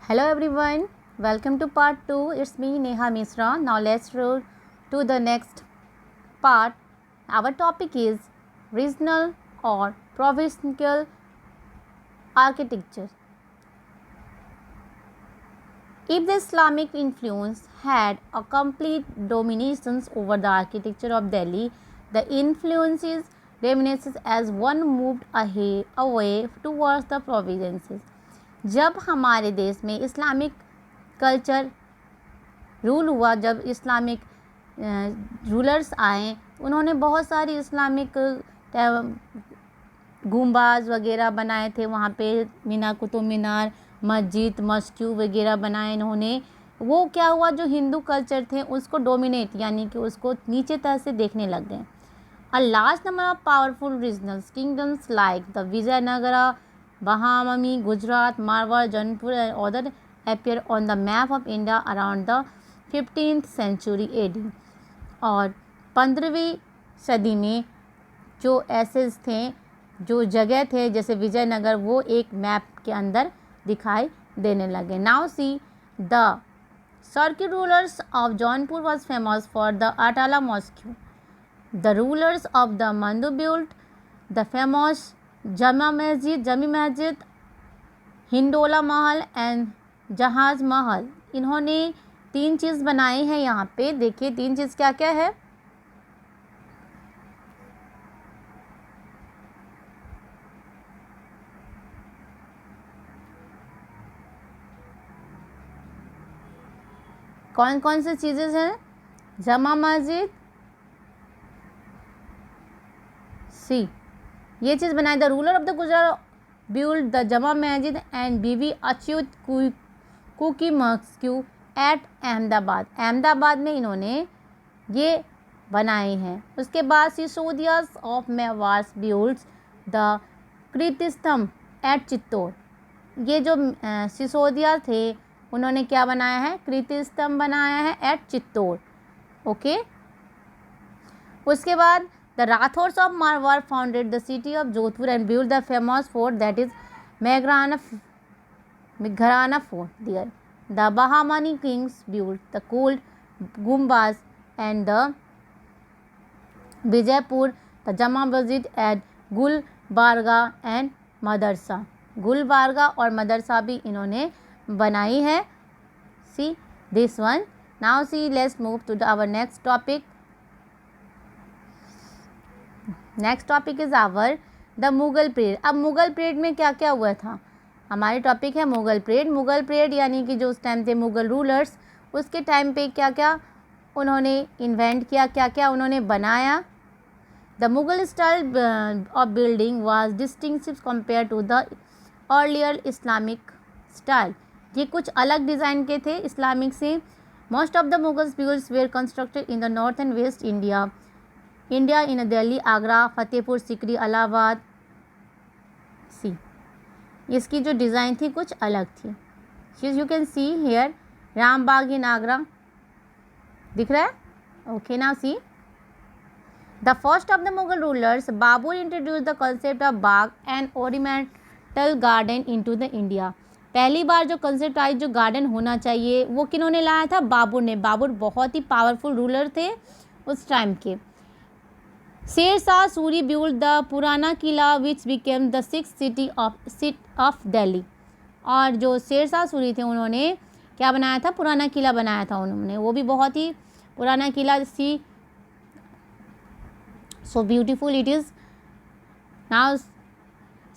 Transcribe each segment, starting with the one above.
Hello everyone, welcome to part 2. It's me Neha Misra. Now let's roll to the next part. Our topic is regional or provincial architecture. If the Islamic influence had a complete domination over the architecture of Delhi, the influences diminished as one moved away towards the provinces. जब हमारे देश में Islamic culture rule हुआ, जब Islamic rulers आए, उन्होंने बहुत सारी इस्लामिक गुंबाज वगैरह बनाए थे। वहाँ पे मीना कुतुब मीनार, मस्जिद, मस्क्यू वगैरह बनाए इन्होंने। वो क्या हुआ, जो हिंदू कल्चर थे उसको डोमिनेट यानी कि उसको नीचे तरह से देखने लग गए। A large number of powerful regional kingdoms like the Vijayanagara, Bahmani, Gujarat, Marwar, Jaunpur and other appear on the map of India around the 15th century AD। और 15वीं सदी में जो ऐसे थे, जो जगह थे जैसे विजयनगर, वो एक मैप के अंदर दिखाई देने लगे। Now see the Sharqi rulers of Jaunpur was famous for the Atala mosque. The rulers of the Mandu built the famous Jami Masjid, Hindola Mahal and जहाज महल। इन्होंने 3 चीज़ बनाई है। यहाँ पे देखिए 3 चीज़ क्या क्या है। कौन कौन सी चीज़ें हैं? जमा मस्जिद, सी ये चीज़ बनाई। The ruler of the Gujarat build the Jama Masjid and Bibi Achut Kuki mosque at Ahmedabad. Ahmedabad में इन्होंने ये बनाई हैं। उसके बाद Sisodias of Mewar builds the Kirtistambh at Chittor. ये जो सिसोदिया थे उन्होंने क्या बनाया है? कृतिस्तंभ बनाया है एट चित्तौड़। ओके। उसके बाद the Rathors of Marwar founded the city of Jodhpur and built the famous fort that is Meghrana fort there. The Bahmani kings built the gold gumbaz and the Vijaypur, the Jama Masjid at Gulbarga and मदरसा। गुलबारगा और मदरसा भी इन्होंने बनाई है। See this one. Now see, let's move to our next topic. Next topic is our the Mughal period. अब Mughal period में क्या क्या हुआ था? हमारी टॉपिक है मुग़ल पीरियड। मुग़ल पीरियड यानी कि जो उस टाइम थे मुग़ल रूलर्स, उसके टाइम पे क्या क्या उन्होंने इन्वेंट किया, क्या क्या उन्होंने बनाया। The Mughal style of building was distinctive compare to the earlier Islamic style. ये कुछ अलग डिज़ाइन के थे इस्लामिक से। Most of the Mughal buildings were constructed in the north and west India in Delhi, Agra, Fatehpur Sikri, Allahabad. See इसकी जो डिज़ाइन थी कुछ अलग थी। You can see here Rambagh in Agra, दिख रहा है? Okay. Now see the first of the Mughal rulers Babur introduce the concept of bagh and ornamental garden into the India. पहली बार जो कंसेप्ट आई, जो गार्डन होना चाहिए, वो किन्होंने लाया था? बाबर ने। बाबर बहुत ही पावरफुल रूलर थे उस टाइम के। Sher Shah Suri build the Purana Qila which became the 6th city of Delhi. और जो शेर शाह सूरी थे उन्होंने क्या बनाया था? पुराना किला बनाया था उन्होंने। वो भी बहुत ही पुराना किला। See so beautiful it is. Now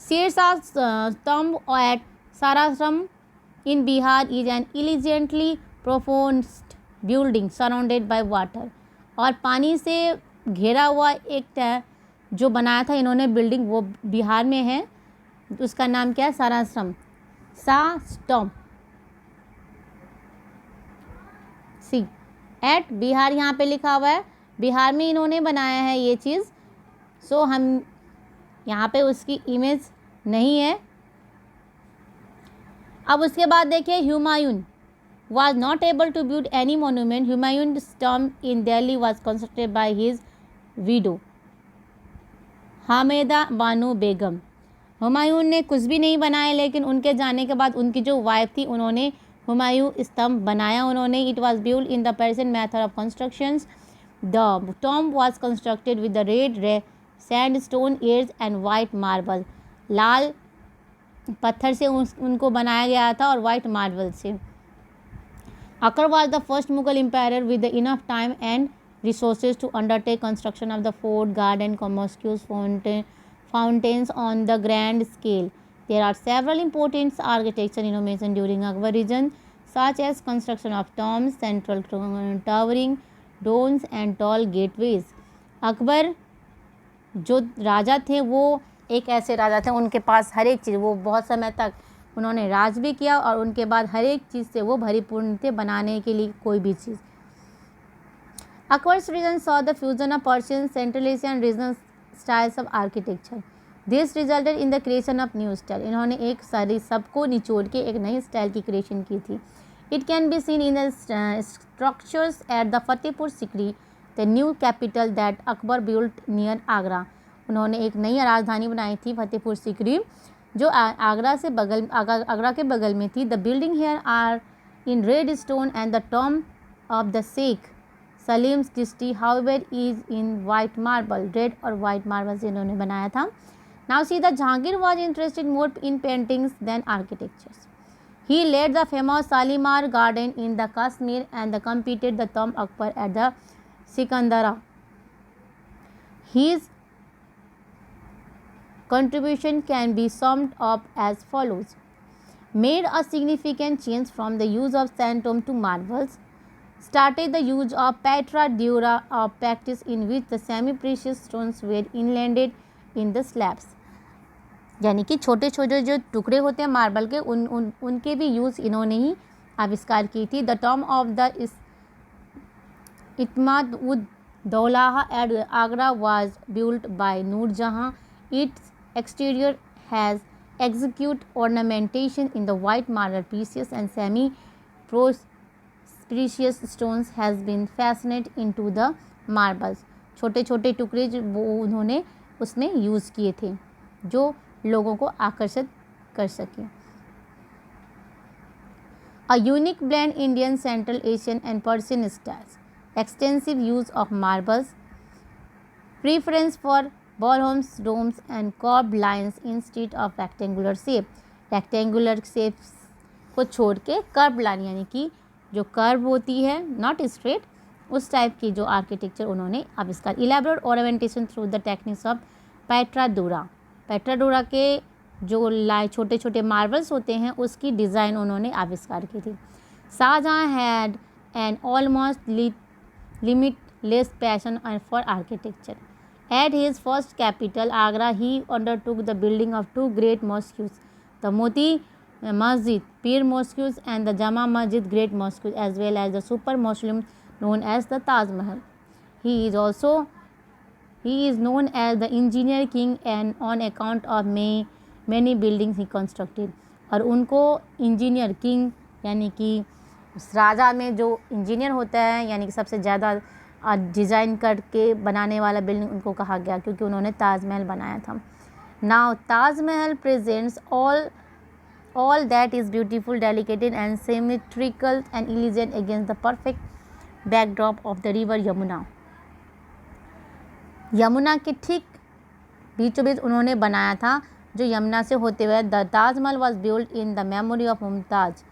Sher Shah स्तंभ at Sasaram in Bihar is an elegantly proportioned building surrounded by water. और पानी से घेरा हुआ एक जो बनाया था इन्होंने बिल्डिंग, वो बिहार में है। उसका नाम क्या है? साराश्रम। सास्टम सी एट बिहार यहाँ पे लिखा हुआ है। बिहार में इन्होंने बनाया है ये चीज़। सो हम यहाँ पे उसकी इमेज नहीं है। अब उसके बाद देखिए Humayun was not able to build any monument. Humayun's tomb in Delhi was constructed by his widow Hameda Banu Begum। Humayun ने कुछ भी नहीं बनाया, लेकिन उनके जाने के बाद उनकी जो वाइफ थी उन्होंने हुमायूं स्तंभ बनाया उन्होंने. It was build in the Persian method of constructions. The tomb was constructed with the red sandstone airs and white marble. लाल पत्थर से उनको बनाया गया था और वाइट मार्बल से. Akbar was the first Mughal emperor with enough time and resources to undertake construction of the fort, garden, mosques, fountains on the grand scale. There are several important architectural innovations during Akbar region, such as construction of tombs, central towering domes and tall gateways. Akbar जो राजा थे वो एक ऐसे राजा थे, उनके पास हर एक चीज़, वो बहुत समय तक उन्होंने राज भी किया और उनके बाद हर एक चीज़ से वो भरीपूर्ण थे बनाने के लिए कोई भी चीज़. Akbar's region saw the fusion of Persian, Central Asian and regional styles of architecture. This resulted in the creation of new style. इन्होंने एक सारी सबको निचोड़ के एक नई स्टाइल की क्रिएशन की थी. It can be seen in the structures at the Fatehpur Sikri, the new capital that Akbar built near Agra. उन्होंने एक नई राजधानी बनाई थी फतेहपुर सिकरी जो आगरा के बगल में थी. The building here are in red stone and the tomb of the Sheikh Salim Chishti however is in white marble. Red और वाइट मार्बल से इन्होंने बनाया था. Now see the Jahangir was interested more in paintings than architectures. He laid the famous Shalimar garden in the Kashmir and the competed the tomb Akbar at the Sikandara. His contribution can be summed up as follows. Made a significant change from the use of sandstone to marbles. Started the use of Petra dura, a practice in which the semi-precious stones were inlaid in the slabs. यानी कि छोटे छोटे जो टुकड़े होते हैं marble के उनके भी यूज़ इन्होंने ही आविष्कार की थी. The tomb of the Itmad ud Daulah at Agra was built by Nur Jahan. Its exterior has execute ornamentation in the white marble pieces and semi precious stones has been fastened into the marbles. छोटे छोटे टुकड़े जो वो उन्होंने उसमें यूज़ किए थे जो लोगों को आकर्षित कर सके. A unique blend Indian, Central Asian and Persian styles. Extensive use of marbles. Preference for ballrooms, domes and curved lines instead of rectangular shape. Rectangular shapes को छोड़ के कर्व लाइन यानी कि जो कर्व होती है नॉट स्ट्रेट उस type की जो आर्किटेक्चर उन्होंने आविष्कार. Elaborate ornamentation through the techniques of pietra dura. Pietra dura के जो छोटे छोटे मार्बल्स होते हैं उसकी डिज़ाइन उन्होंने आविष्कार की थी. Shahjahan had an almost limitless passion for architecture. At his first capital, Agra, he undertook the building of two great mosques, the Moti Masjid, Pir Mosque, and the Jama Masjid, Great Mosque, as well as the super mausoleum known as the Taj Mahal. He is known as the engineer king and on account of many buildings he constructed. और उनको engineer king यानी कि उस राजा में जो engineer होता है यानी कि सबसे ज़्यादा डिज़ाइन करके बनाने वाला बिल्डिंग उनको कहा गया क्योंकि उन्होंने ताजमहल बनाया था. Now Taj Mahal presents all that is beautiful, delicate and symmetrical and elegant against the perfect backdrop of the river Yamuna. Yamuna के ठीक बीचों बीच उन्होंने बनाया था जो यमुना से होते हुए. The Taj Mahal was build in the memory of Mumtaz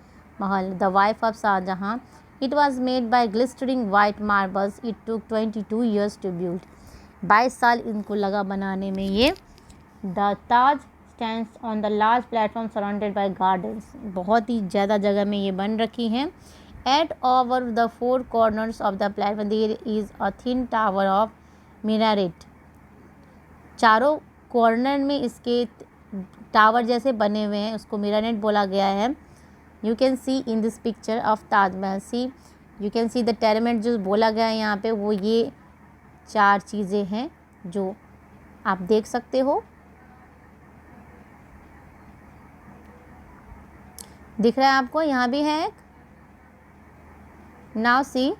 Mahal, the wife of Shah Jahan. It was made by glistening white marbles. It took 22 years to build. 22 साल इनको लगा बनाने में ये. The Taj stands on the large platform surrounded by gardens. बहुत ही ज़्यादा जगह में ये बन रखी हैं. At over the four corners of the platform there is a thin tower of minaret. चारों कॉर्नर में इसके टावर जैसे बने हुए हैं, उसको minaret बोला गया है. You can see in this picture of Taj Mahal. See, you can see the pyramid जो बोला गया है यहाँ पे वो ये चार चीज़ें हैं जो आप देख सकते हो. दिख रहा है आपको? यहाँ भी है एक. Now see,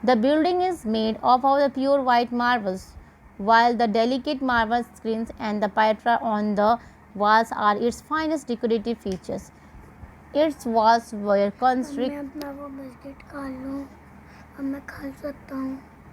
The building is made of the pure white marbles, while the delicate marble screens and the pietra on the walls are its finest decorative features. Its walls were constructed. मैं अपना वो biscuit खा लूँ, अब मैं खा सकता हूँ.